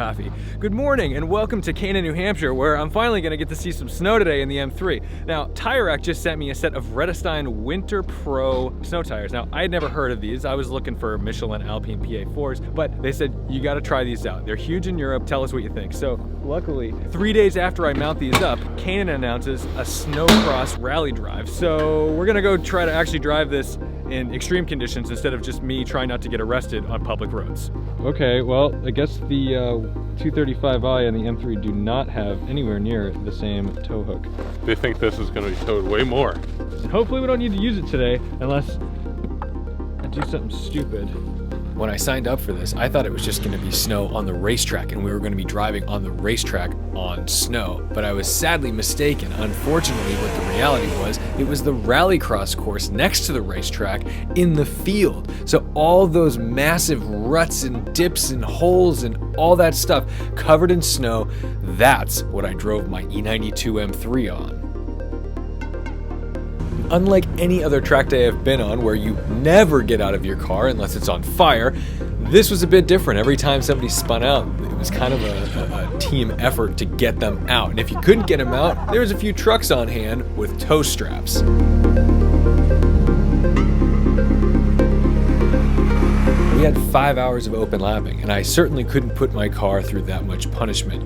coffee. Good morning and welcome to Canaan, New Hampshire, where I'm finally going to get to see some snow today in the M3. Now, Tire Rack just sent me a set of Vredestein Wintrac Pro snow tires. Now, I had never heard of these. I was looking for Michelin Alpine PA4s, but they said, you got to try these out. They're huge in Europe. Tell us what you think. So, luckily, 3 days after I mount these up, Canaan announces a snowcross rally drive. So, we're going to go try to actually drive this in extreme conditions instead of just me trying not to get arrested on public roads. Okay, well, I guess the 235i and the M3 do not have anywhere near the same tow hook. They think this is going to be towed way more. And hopefully we don't need to use it today unless I do something stupid. When I signed up for this, I thought it was just going to be snow on the racetrack and we were going to be driving on the racetrack on snow. But I was sadly mistaken. Unfortunately, what the reality was, it was the rallycross course next to the racetrack in the field. So all those massive ruts and dips and holes and all that stuff covered in snow, that's what I drove my E92 M3 on. Unlike any other track day I've been on where you never get out of your car unless it's on fire, this was a bit different. Every time somebody spun out, it was kind of a team effort to get them out. And if you couldn't get them out, there was a few trucks on hand with tow straps. We had 5 hours of open lapping, and I certainly couldn't put my car through that much punishment.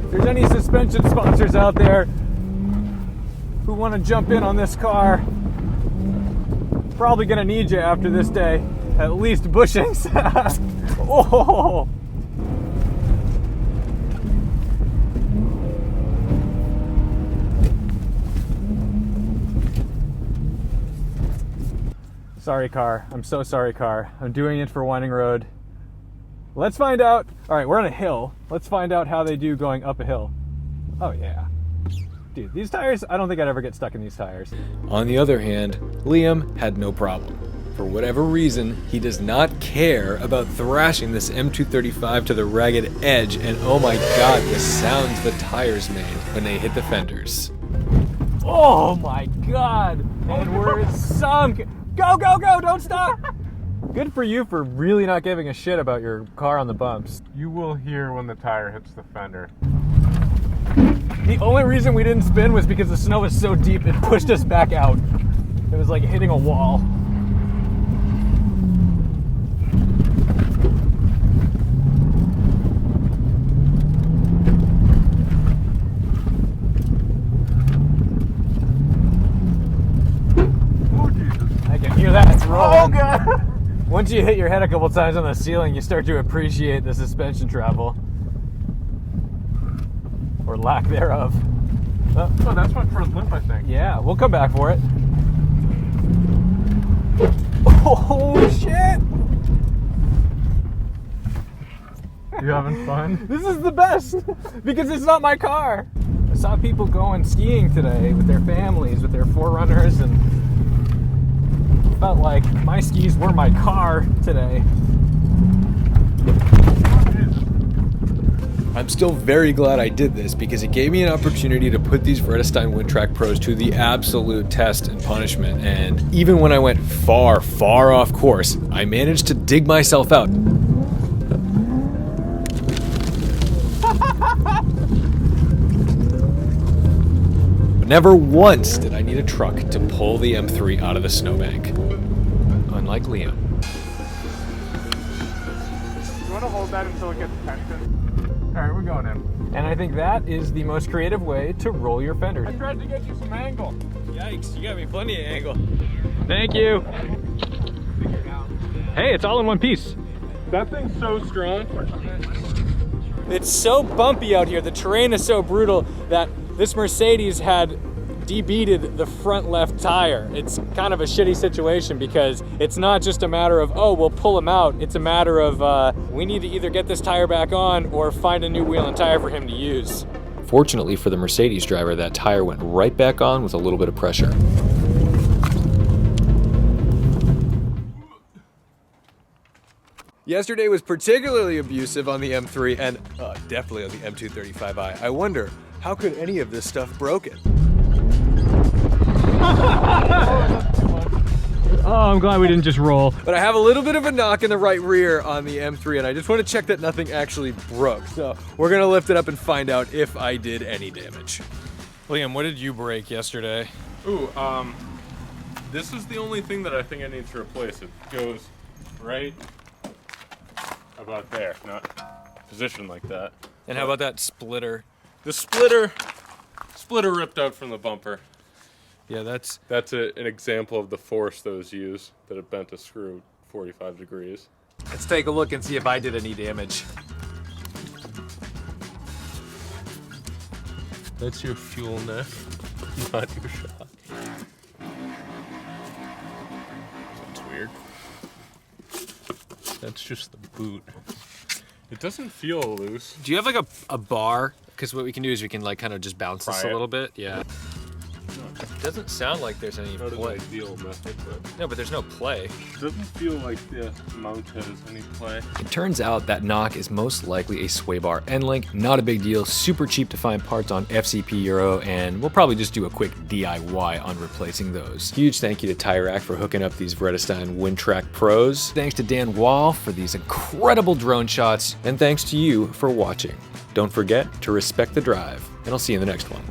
If there's any suspension sponsors out there who want to jump in on this car, probably gonna need you after this day, at least bushings. Oh! Sorry car, I'm so sorry car. I'm doing it for Winding Road. Let's find out. All right, we're on a hill. Let's find out how they do going up a hill. Oh yeah. Dude, these tires, I don't think I'd ever get stuck in these tires. On the other hand, Liam had no problem. For whatever reason, he does not care about thrashing this M235 to the ragged edge, and oh my god, the sounds the tires made when they hit the fenders. Oh my god! And we're sunk! Go, go, go! Don't stop! Good for you for really not giving a shit about your car on the bumps. You will hear when the tire hits the fender. The only reason we didn't spin was because the snow was so deep it pushed us back out. It was like hitting a wall. Oh, Jesus. I can hear that. It's rolling. Oh, God. Once you hit your head a couple times on the ceiling, you start to appreciate the suspension travel. Or lack thereof. Oh, that's my front lip, I think. Yeah, we'll come back for it. Oh, shit! You having fun? This is the best! Because it's not my car! I saw people going skiing today with their families, with their 4Runners, and felt like my skis were my car today. I'm still very glad I did this because it gave me an opportunity to put these Vredestein Wintrac Pros to the absolute test and punishment, and even when I went far, far off course, I managed to dig myself out. But never once did I need a truck to pull the M3 out of the snowbank. Unlike Liam. You want to hold that until it gets tension? All right, we're going in. And I think that is the most creative way to roll your fenders. I tried to get you some angle. Yikes, you got me plenty of angle. Thank you. Hey, it's all in one piece. That thing's so strong. It's so bumpy out here. The terrain is so brutal that this Mercedes had debeaded the front left tire. It's kind of a shitty situation because it's not just a matter of, oh, we'll pull him out. It's a matter of, we need to either get this tire back on or find a new wheel and tire for him to use. Fortunately for the Mercedes driver, that tire went right back on with a little bit of pressure. Yesterday was particularly abusive on the M3 and definitely on the M235i. I wonder, how could any of this stuff broken? Oh, I'm glad we didn't just roll. But I have a little bit of a knock in the right rear on the M3, and I just want to check that nothing actually broke. So we're gonna lift it up and find out if I did any damage. Liam, what did you break yesterday? Ooh, this is the only thing that I think I need to replace. It goes right about there, not positioned like that. And how about that splitter? The splitter ripped out from the bumper. Yeah, that's an example of the force that was used, that it bent a screw 45 degrees. Let's take a look and see if I did any damage. That's your fuel neck, not your shock. That's weird. That's just the boot. It doesn't feel loose. Do you have like a bar? Because what we can do is we can like kind of just bounce this a little bit. Yeah. It doesn't sound like there's any Not play. an ideal method, but No, but there's no play. it doesn't feel like the mount has any play. It turns out that knock is most likely a sway bar end link. Not a big deal, super cheap to find parts on FCP Euro, and we'll probably just do a quick DIY on replacing those. Huge thank you to Tire Rack for hooking up these Vredestein Wintrac Pros. Thanks to Dan Wahl for these incredible drone shots, and thanks to you for watching. Don't forget to respect the drive, and I'll see you in the next one.